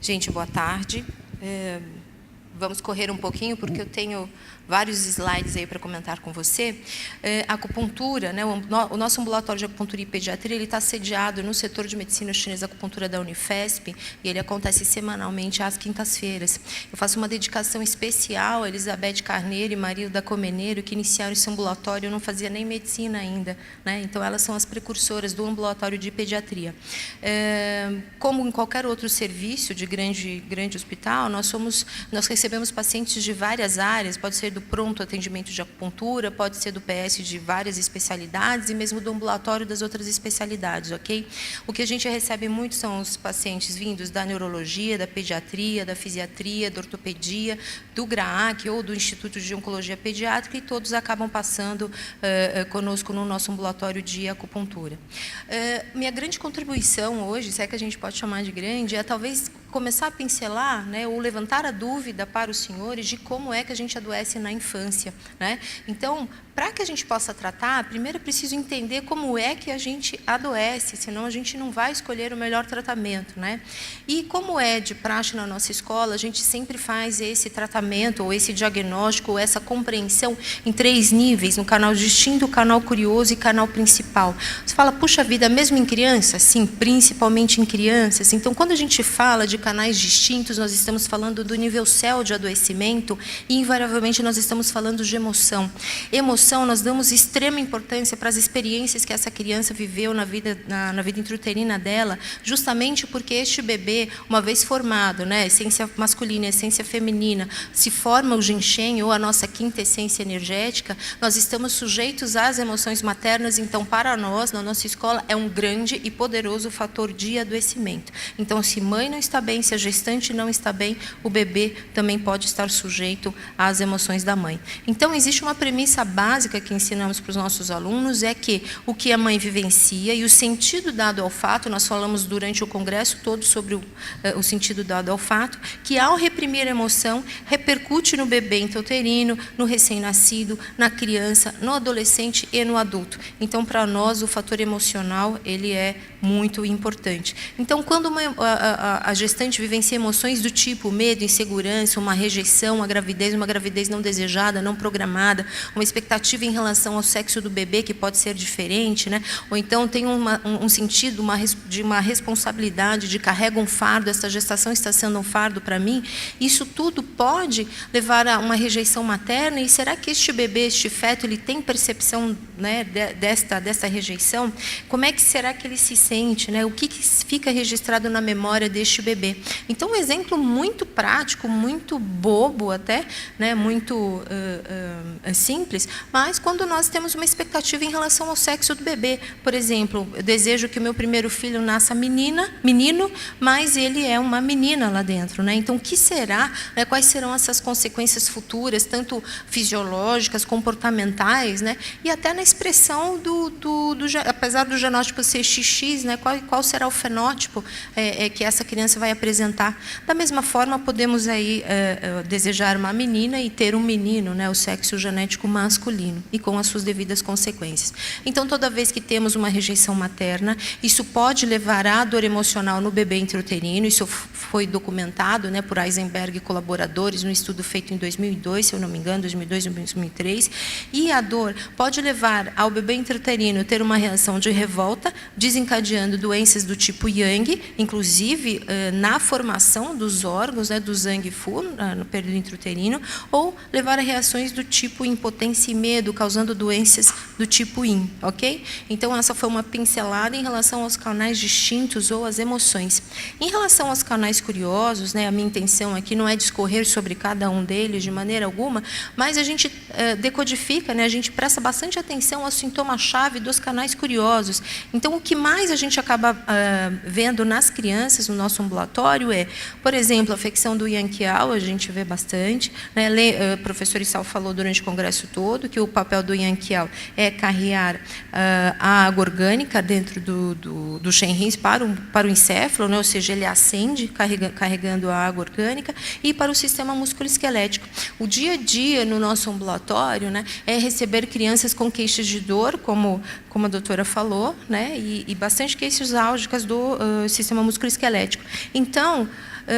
Gente, boa tarde. Vamos correr um pouquinho, porque eu tenho vários slides aí para comentar com você. A acupuntura, né, o nosso ambulatório de acupuntura e pediatria, ele está sediado no setor de medicina chinesa e acupuntura da Unifesp, e ele acontece semanalmente às quintas-feiras. Eu faço uma dedicação especial a Elizabeth Carneiro e Marilda Comeneiro, que iniciaram esse ambulatório. Eu não fazia nem medicina ainda, né? Então elas são as precursoras do ambulatório de pediatria. Como em qualquer outro serviço de grande hospital, nós recebemos pacientes de várias áreas, pode ser do pronto atendimento de acupuntura, pode ser do PS de várias especialidades e mesmo do ambulatório das outras especialidades, ok? O que a gente recebe muito são os pacientes vindos da neurologia, da pediatria, da fisiatria, da ortopedia, do GRAAC ou do Instituto de Oncologia Pediátrica, e todos acabam passando conosco no nosso ambulatório de acupuntura. Minha grande contribuição hoje, se é que a gente pode chamar de grande, é talvez começar a pincelar, né, ou levantar a dúvida para os senhores de como é que a gente adoece na infância, né? Então, para que a gente possa tratar, primeiro é preciso entender como é que a gente adoece, senão a gente não vai escolher o melhor tratamento, né? E como é de praxe na nossa escola, a gente sempre faz esse tratamento, ou esse diagnóstico, ou essa compreensão em 3 níveis, no canal distinto, canal curioso e canal principal. Você fala, puxa vida, mesmo em crianças? Sim, principalmente em crianças. Então, quando a gente fala de canais distintos, nós estamos falando do nível céu de adoecimento e, invariavelmente, nós estamos falando de emoção. Emoção, nós damos extrema importância para as experiências que essa criança viveu na vida intrauterina dela, justamente porque este bebê, uma vez formado, né, essência masculina, essência feminina, se forma o Jinshen, ou a nossa quinta essência energética, nós estamos sujeitos às emoções maternas. Então, para nós, na nossa escola, é um grande e poderoso fator de adoecimento. Então, se mãe não está bem, se a gestante não está bem, o bebê também pode estar sujeito às emoções da mãe. Então, existe uma premissa básica que ensinamos para os nossos alunos, é que o que a mãe vivencia e o sentido dado ao fato, nós falamos durante o congresso todo sobre o sentido dado ao fato, que ao reprimir a emoção, repercute no bebê intrauterino, no recém-nascido, na criança, no adolescente e no adulto. Então, para nós, o fator emocional, ele é muito importante. Então, quando a gestante vivencia emoções do tipo medo, insegurança, uma rejeição, uma gravidez não desejada, não programada, uma expectativa em relação ao sexo do bebê que pode ser diferente, né? Ou então tem um sentido de uma responsabilidade, de carrega um fardo, essa gestação está sendo um fardo para mim, isso tudo pode levar a uma rejeição materna. E será que este bebê, este feto, ele tem percepção, né, desta rejeição? Como é que será que ele se sente, né? O que fica registrado na memória deste bebê? Então, um exemplo muito prático, muito bobo até, né, muito simples, mas quando nós temos uma expectativa em relação ao sexo do bebê. Por exemplo, eu desejo que o meu primeiro filho nasça menino, mas ele é uma menina lá dentro, né? Então, o que será, né, quais serão essas consequências futuras, tanto fisiológicas, comportamentais, né, e até na expressão apesar do genótipo ser XX, né, qual será o fenótipo que essa criança vai apresentar. Da mesma forma, podemos aí desejar uma menina e ter um menino, né, o sexo genético masculino, e com as suas devidas consequências. Então, toda vez que temos uma rejeição materna, isso pode levar à dor emocional no bebê intrauterino. Isso foi documentado, né, por Eisenberg e colaboradores, num estudo feito em 2002, se eu não me engano, 2002 e 2003. E a dor pode levar ao bebê intrauterino ter uma reação de revolta, desencadeando doenças do tipo Yang, inclusive na formação dos órgãos, né, do Zhang Fu, no período intrauterino, ou levar a reações do tipo impotência e medo, causando doenças do tipo Yin, ok? Então, essa foi uma pincelada em relação aos canais distintos ou às emoções. Em relação aos canais curiosos, né, a minha intenção aqui não é discorrer sobre cada um deles de maneira alguma, mas a gente decodifica, né, a gente presta bastante atenção ao sintoma-chave dos canais curiosos. Então, o que mais a gente acaba vendo nas crianças, no nosso ambulatório, é, por exemplo, a afecção do Yanqiao, a gente vê bastante, né? O professor Issal falou durante o congresso todo que o papel do Yanqiao é carrear a água orgânica dentro do Shenrins para o encéfalo, né? Ou seja, ele ascende carregando a água orgânica, e para o sistema musculoesquelético. O dia a dia no nosso ambulatório, né, é receber crianças com queixas de dor, como a doutora falou, né, e bastante queixas álgicas do sistema musculoesquelético. Então,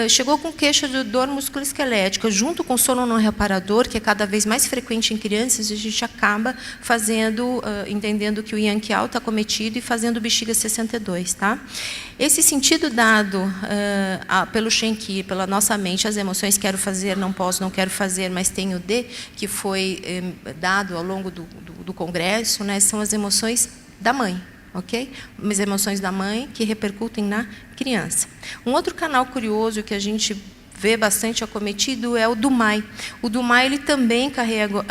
chegou com queixa de dor musculoesquelética, junto com sono não reparador, que é cada vez mais frequente em crianças, a gente acaba fazendo, entendendo que o Yang-Kiao está cometido e fazendo bexiga 62, tá? Esse sentido dado pelo Shen-Qi, pela nossa mente, as emoções quero fazer, não posso, não quero fazer, mas tenho de, que foi dado ao longo do congresso, né, são as emoções da mãe. Ok? As emoções da mãe que repercutem na criança. Um outro canal curioso que a gente vê bastante acometido é o do Mai. O do Mai ele também carrega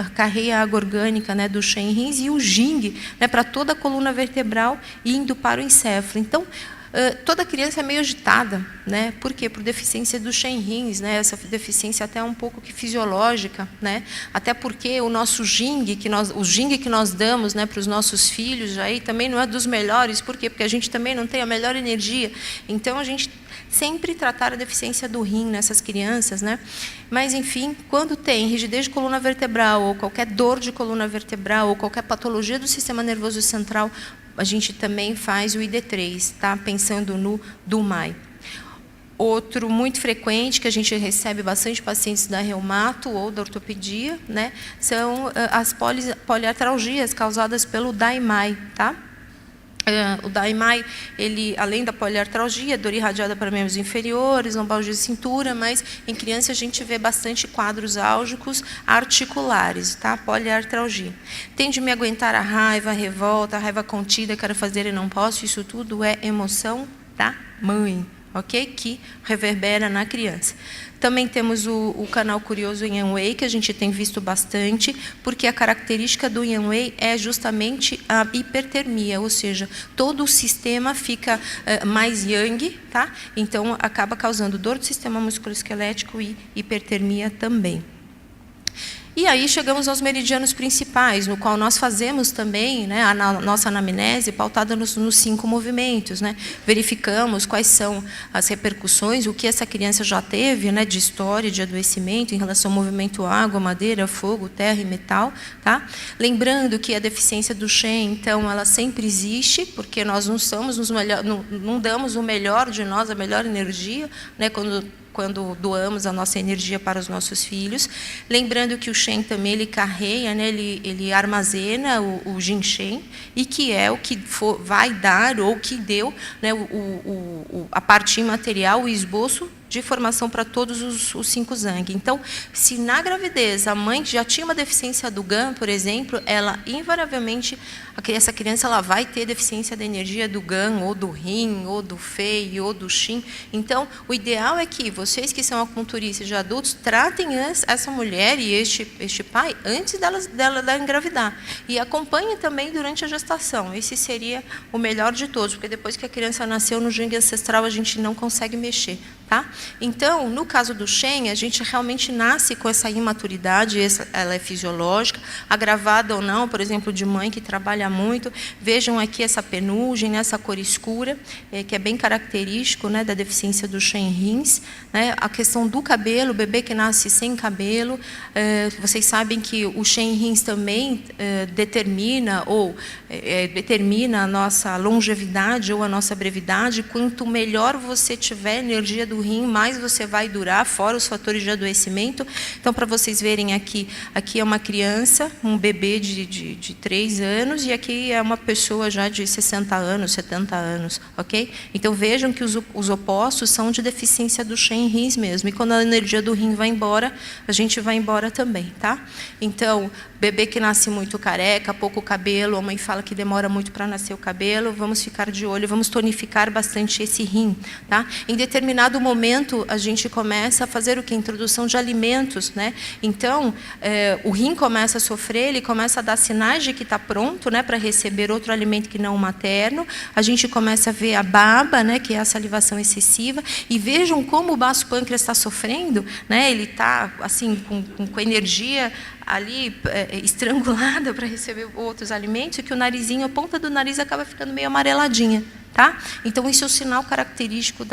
a água orgânica, né, do Shen Rins e o Jing, né, para toda a coluna vertebral indo para o encéfalo. Então, toda criança é meio agitada, né? Por quê? Por deficiência do Shen Rins, né? Essa deficiência até um pouco que fisiológica, né? Até porque o nosso Jing, o Jing que nós damos, né, para os nossos filhos, aí também não é dos melhores. Por quê? Porque a gente também não tem a melhor energia. Então a gente sempre tratar a deficiência do rim nessas crianças, né? Mas enfim, quando tem rigidez de coluna vertebral ou qualquer dor de coluna vertebral ou qualquer patologia do sistema nervoso central, a gente também faz o ID3, tá? Pensando no DUMAI. Outro muito frequente, que a gente recebe bastante pacientes da reumato ou da ortopedia, né? São as poliartralgias causadas pelo DAIMAI, tá? O DAIMAI, ele, além da poliartralgia, dor irradiada para membros inferiores, lombalgia de cintura, mas em criança a gente vê bastante quadros álgicos articulares, tá? Poliartralgia. Tem de me aguentar a raiva, a revolta, a raiva contida, quero fazer e não posso, isso tudo é emoção da mãe, ok? Que reverbera na criança. Também temos o canal curioso Yang Wei, que a gente tem visto bastante, porque a característica do Yang Wei é justamente a hipertermia, ou seja, todo o sistema fica mais yang, tá? Então acaba causando dor do sistema musculoesquelético e hipertermia também. E aí chegamos aos meridianos principais, no qual nós fazemos também, né, a nossa anamnese pautada nos 5 movimentos, né? Verificamos quais são as repercussões, o que essa criança já teve, né, de história, de adoecimento em relação ao movimento água, madeira, fogo, terra e metal, tá? Lembrando que a deficiência do Shen, então, ela sempre existe, porque nós não somos não damos o melhor de nós, a melhor energia, né, quando doamos a nossa energia para os nossos filhos. Lembrando que o Shen também ele carrega, né, ele armazena o Jing Shen, e que é o que vai dar, ou que deu, né, a parte imaterial, o esboço de formação para todos os 5 Zang. Então, se na gravidez a mãe já tinha uma deficiência do GAN, por exemplo, ela invariavelmente, essa criança ela vai ter deficiência da energia do GAN, ou do rim, ou do Fei, ou do Xin. Então, o ideal é que vocês que são acupunturistas de adultos tratem essa mulher e este pai antes dela engravidar. E acompanhem também durante a gestação. Esse seria o melhor de todos, porque depois que a criança nasceu no Jing ancestral, a gente não consegue mexer. Tá? Então, no caso do Shen, a gente realmente nasce com essa imaturidade, ela é fisiológica, agravada ou não, por exemplo, de mãe que trabalha muito. Vejam aqui essa penugem, essa cor escura, que é bem característico, né, da deficiência do Shen Rins. Né? A questão do cabelo, o bebê que nasce sem cabelo, vocês sabem que o Shen Rins também determina a nossa longevidade ou a nossa brevidade. Quanto melhor você tiver energia do rim, mais você vai durar, fora os fatores de adoecimento. Então, para vocês verem aqui é uma criança, um bebê de 3 anos, e aqui é uma pessoa já de 60 anos, 70 anos, ok? Então, vejam que os opostos são de deficiência do Shen Rins mesmo, e quando a energia do rim vai embora, a gente vai embora também, tá? Então, bebê que nasce muito careca, pouco cabelo, a mãe fala que demora muito para nascer o cabelo, vamos ficar de olho, vamos tonificar bastante esse rim, tá? Em determinado momento, a gente começa a fazer o que? Introdução de alimentos, né? Então, o rim começa a sofrer, ele começa a dar sinais de que está pronto, né, para receber outro alimento que não o materno. A gente começa a ver a baba, né, que é a salivação excessiva, e vejam como o baço pâncreas está sofrendo, né? Ele está assim com energia ali estrangulada para receber outros alimentos, e que o narizinho, a ponta do nariz acaba ficando meio amareladinha. Tá? Então, isso é o sinal característico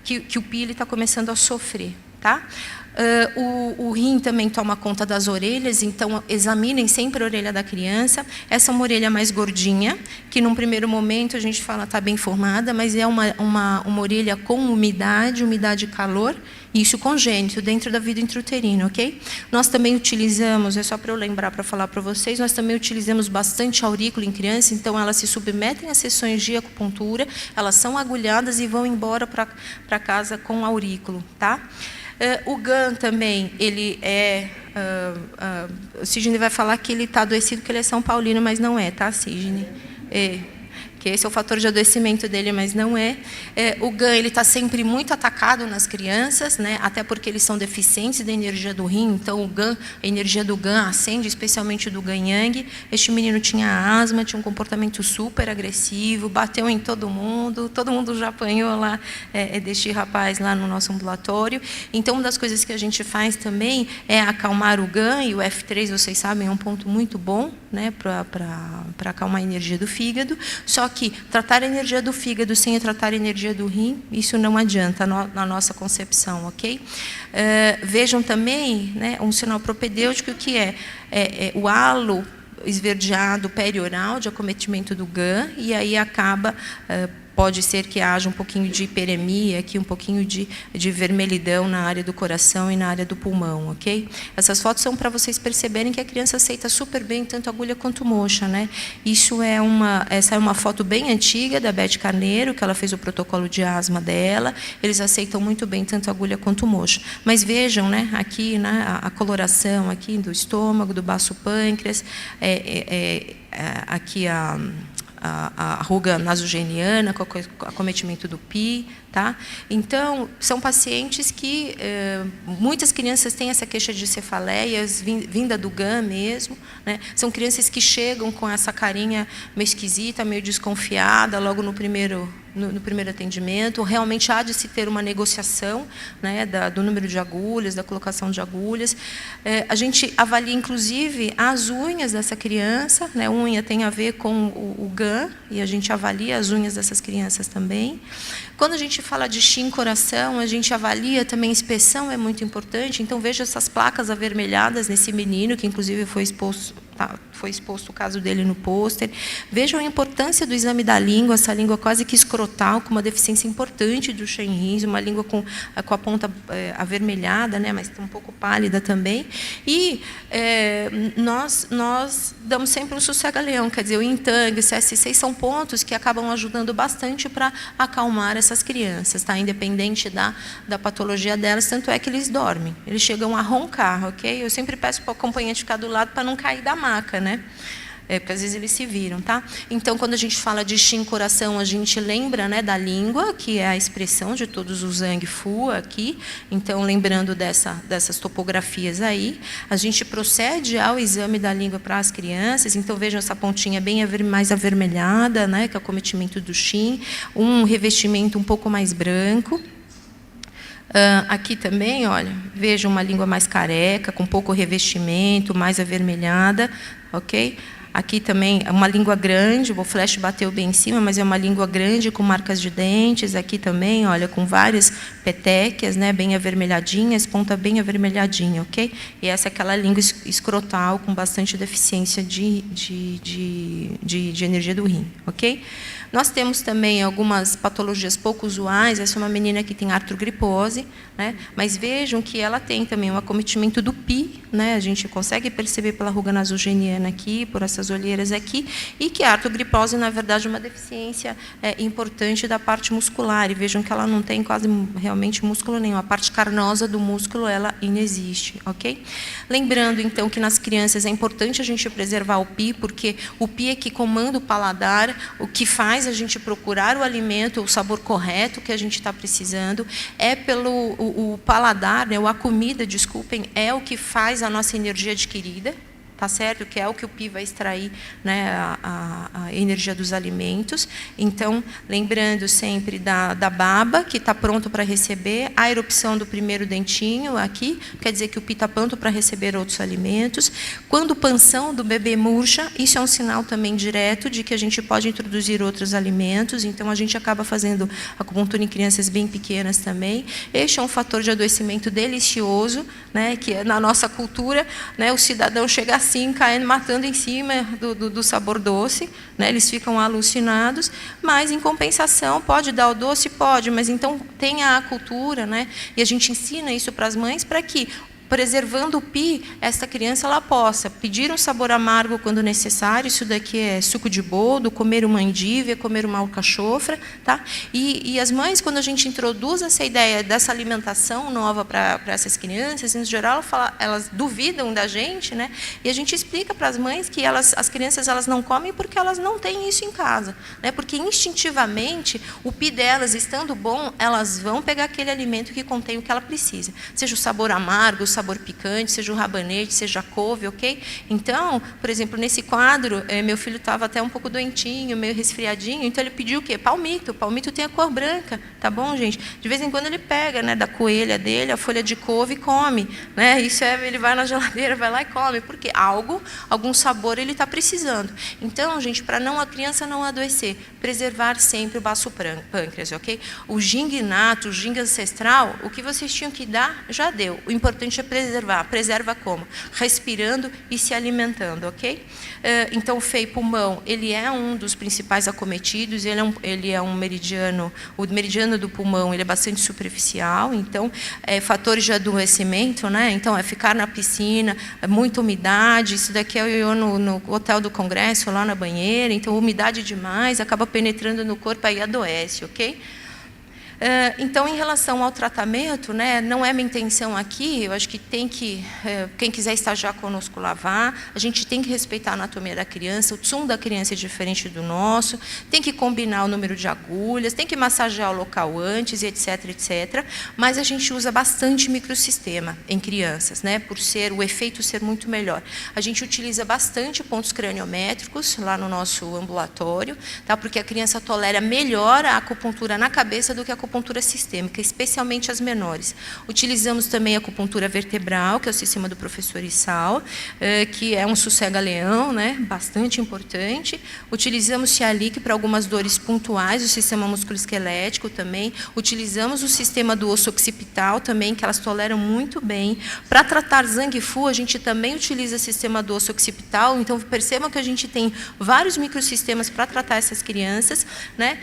que o PIL está começando a sofrer. Tá? O rim também toma conta das orelhas, então examinem sempre a orelha da criança. Essa é uma orelha mais gordinha, que num primeiro momento a gente fala está bem formada, mas é uma orelha com umidade e calor, isso congênito, dentro da vida intrauterina, ok? Nós também utilizamos, é só para eu lembrar para falar para vocês, nós também utilizamos bastante aurículo em criança, então elas se submetem a sessões de acupuntura, elas são agulhadas e vão embora para casa com aurículo, tá? O GAN também, ele é... o Sidney vai falar que ele está adoecido porque ele é São Paulino, mas não é, tá, Sidney? Que esse é o fator de adoecimento dele, mas não é. O GAN ele está sempre muito atacado nas crianças, né? Até porque eles são deficientes da energia do rim, então o GAN, a energia do GAN acende, especialmente do GAN Yang. Este menino tinha asma, tinha um comportamento super agressivo, bateu em todo mundo já apanhou lá deste rapaz lá no nosso ambulatório. Então, uma das coisas que a gente faz também é acalmar o GAN, e o F3, vocês sabem, é um ponto muito bom, né, para acalmar a energia do fígado. Só que tratar a energia do fígado sem tratar a energia do rim, isso não adianta na nossa concepção, ok? Vejam também, né, um sinal propedêutico que é o halo esverdeado perioral de acometimento do GAN, e aí acaba... pode ser que haja um pouquinho de hiperemia, aqui um pouquinho de vermelhidão na área do coração e na área do pulmão, ok? Essas fotos são para vocês perceberem que a criança aceita super bem tanto agulha quanto moxa, né? Essa é uma foto bem antiga da Beth Carneiro, que ela fez o protocolo de asma dela. Eles aceitam muito bem tanto agulha quanto moxa. Mas vejam, né? Aqui, né, a coloração aqui do estômago, do baço pâncreas, aqui a ruga nasogeniana, com acometimento do PI, tá? Então, são pacientes que muitas crianças têm essa queixa de cefaleias vinda do GAN mesmo, né? São crianças que chegam com essa carinha meio esquisita, meio desconfiada, logo no primeiro atendimento. Realmente há de se ter uma negociação, né, do número de agulhas, da colocação de agulhas. A gente avalia, inclusive, as unhas dessa criança, né? Unha tem a ver com o GAN, e a gente avalia as unhas dessas crianças também. Quando a gente fala de Shin coração, a gente avalia também inspeção, é muito importante. Então, veja essas placas avermelhadas nesse menino, que inclusive foi exposto o caso dele no pôster. Vejam a importância do exame da língua, essa língua quase que escrotal, com uma deficiência importante do Shenrins, uma língua com a ponta avermelhada, né, mas um pouco pálida também. E nós damos sempre um sossega-leão, quer dizer, o Intang, o CSC são pontos que acabam ajudando bastante para acalmar essas crianças, tá? Independente da patologia delas, tanto é que eles dormem, eles chegam a roncar, ok? Eu sempre peço para o acompanhante ficar do lado para não cair da maca, né? Porque às vezes eles se viram, tá? Então, quando a gente fala de Shin coração, a gente lembra, né, da língua, que é a expressão de todos os Zhang Fu aqui. Então, lembrando dessas topografias aí, a gente procede ao exame da língua para as crianças. Então, vejam essa pontinha bem mais avermelhada, né, que é o acometimento do Shin, um revestimento um pouco mais branco. Aqui também, olha, vejam uma língua mais careca, com pouco revestimento, mais avermelhada, ok? Aqui também uma língua grande, o flash bateu bem em cima, mas é uma língua grande com marcas de dentes. Aqui também, olha, com várias petequias, né, bem avermelhadinhas, ponta bem avermelhadinha, ok? E essa é aquela língua escrotal com bastante deficiência de energia do rim, ok? Nós temos também algumas patologias pouco usuais. Essa é uma menina que tem artrogripose, né? Mas vejam que ela tem também um acometimento do PI, né? A gente consegue perceber pela ruga nasogeniana aqui, por essas olheiras aqui, e que a artrogripose, na verdade, é uma deficiência importante da parte muscular. E vejam que ela não tem quase realmente músculo nenhum. A parte carnosa do músculo, ela inexiste, ok? Lembrando, então, que nas crianças é importante a gente preservar o PI, porque o PI é que comanda o paladar, o que faz a gente procurar o alimento, o sabor correto que a gente está precisando, é pelo o paladar, né, ou a comida, desculpem, é o que faz a nossa energia adquirida, tá certo? Que é o que o Pi vai extrair, né, a energia dos alimentos. Então, lembrando sempre da baba, que está pronto para receber, a erupção do primeiro dentinho aqui, quer dizer que o Pi está pronto para receber outros alimentos. Quando o panção do bebê murcha, isso é um sinal também direto de que a gente pode introduzir outros alimentos, então a gente acaba fazendo acupuntura em crianças bem pequenas também. Este é um fator de adoecimento delicioso, né, que na nossa cultura, né, o cidadão chega assim, caindo, matando em cima do sabor doce, né, eles ficam alucinados, mas, em compensação, pode dar o doce? Pode, mas então tem a cultura, né, e a gente ensina isso para as mães para que, preservando o Pi, esta criança ela possa pedir um sabor amargo quando necessário, isso daqui é suco de boldo, comer uma endívia, comer uma alcachofra, tá? E as mães, quando a gente introduz essa ideia dessa alimentação nova para essas crianças, em geral elas duvidam da gente, né? E a gente explica para as mães que as crianças elas não comem porque elas não têm isso em casa, né? Porque instintivamente o Pi delas estando bom, elas vão pegar aquele alimento que contém o que ela precisa, seja o sabor amargo, o sabor picante, seja o rabanete, seja a couve, ok? Então, por exemplo, nesse quadro, meu filho estava até um pouco doentinho, meio resfriadinho, então ele pediu o quê? Palmito. Palmito tem a cor branca, tá bom, gente? De vez em quando ele pega, né, da coelha dele, a folha de couve e come, né? Isso ele vai na geladeira, vai lá e come, porque algum sabor ele está precisando. Então, gente, para a criança não adoecer, preservar sempre o baço pâncreas, ok? O ginga inato, o ginga ancestral, o que vocês tinham que dar, já deu. O importante é preservar. Preserva como? Respirando e se alimentando, ok? Então, o feio pulmão, ele é um dos principais acometidos, ele é um meridiano, o meridiano do pulmão, ele é bastante superficial, então, fatores de adoecimento, né? Então, é ficar na piscina, muita umidade, isso daqui eu no Hotel do Congresso, lá na banheira, então, umidade demais, acaba penetrando no corpo, aí adoece, ok? Então, em relação ao tratamento, né, não é minha intenção aqui, eu acho que quem quiser estagiar conosco lá vá, a gente tem que respeitar a anatomia da criança, o tsum da criança é diferente do nosso, tem que combinar o número de agulhas, tem que massagear o local antes, etc, etc, mas a gente usa bastante microsistema em crianças, né, por o efeito ser muito melhor. A gente utiliza bastante pontos craniométricos lá no nosso ambulatório, tá, porque a criança tolera melhor a acupuntura na cabeça do que a acupuntura sistêmica, especialmente as menores. Utilizamos também a acupuntura vertebral, que é o sistema do professor Issal, que é um sossega-leão, né, bastante importante. Utilizamos Cialic para algumas dores pontuais, o sistema musculoesquelético também. Utilizamos o sistema do osso occipital também, que elas toleram muito bem. Para tratar Zangfu, a gente também utiliza o sistema do osso occipital, então percebam que a gente tem vários microsistemas para tratar essas crianças, né?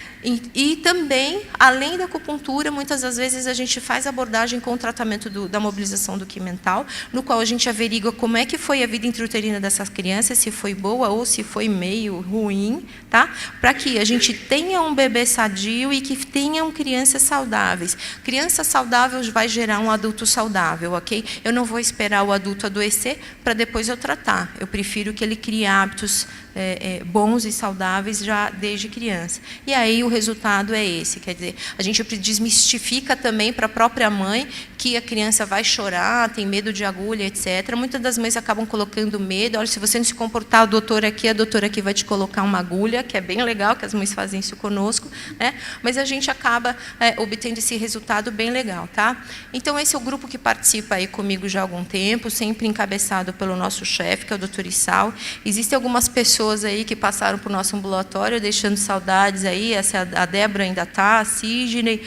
E também, além da acupuntura, muitas das vezes a gente faz abordagem com o tratamento da mobilização do Qi mental, no qual a gente averigua como é que foi a vida intrauterina dessas crianças, se foi boa ou se foi meio ruim, tá? Para que a gente tenha um bebê sadio e que tenham crianças saudáveis. Criança saudável vai gerar um adulto saudável, ok? Eu não vou esperar o adulto adoecer para depois eu tratar. Eu prefiro que ele crie hábitos bons e saudáveis já desde criança. E aí o resultado é esse, quer dizer, a gente desmistifica também para a própria mãe que a criança vai chorar, tem medo de agulha, etc. Muitas das mães acabam colocando medo, olha, se você não se comportar, a doutora aqui vai te colocar uma agulha, que é bem legal, que as mães fazem isso conosco, né? Mas a gente acaba obtendo esse resultado bem legal, tá? Então, esse é o grupo que participa aí comigo já há algum tempo, sempre encabeçado pelo nosso chefe, que é o Dr. Issal. Existem algumas pessoas aí que passaram para o nosso ambulatório, deixando saudades aí, a Débora ainda está, a Sidney,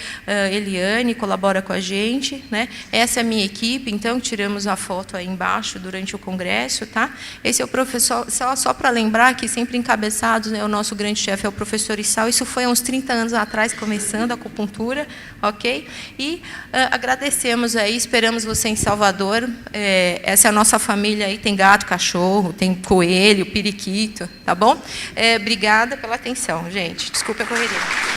Eliane colabora com a gente, né? Essa é a minha equipe, então tiramos a foto aí embaixo durante o congresso, tá? Esse é o professor, só para lembrar que sempre encabeçados, né, o nosso grande chefe é o professor Issal, isso foi há uns 30 anos atrás, começando a acupuntura, ok? E agradecemos aí, esperamos você em Salvador, essa é a nossa família aí, tem gato, cachorro, tem coelho, periquito, tá bom? Obrigada pela atenção, gente. Desculpa a correria.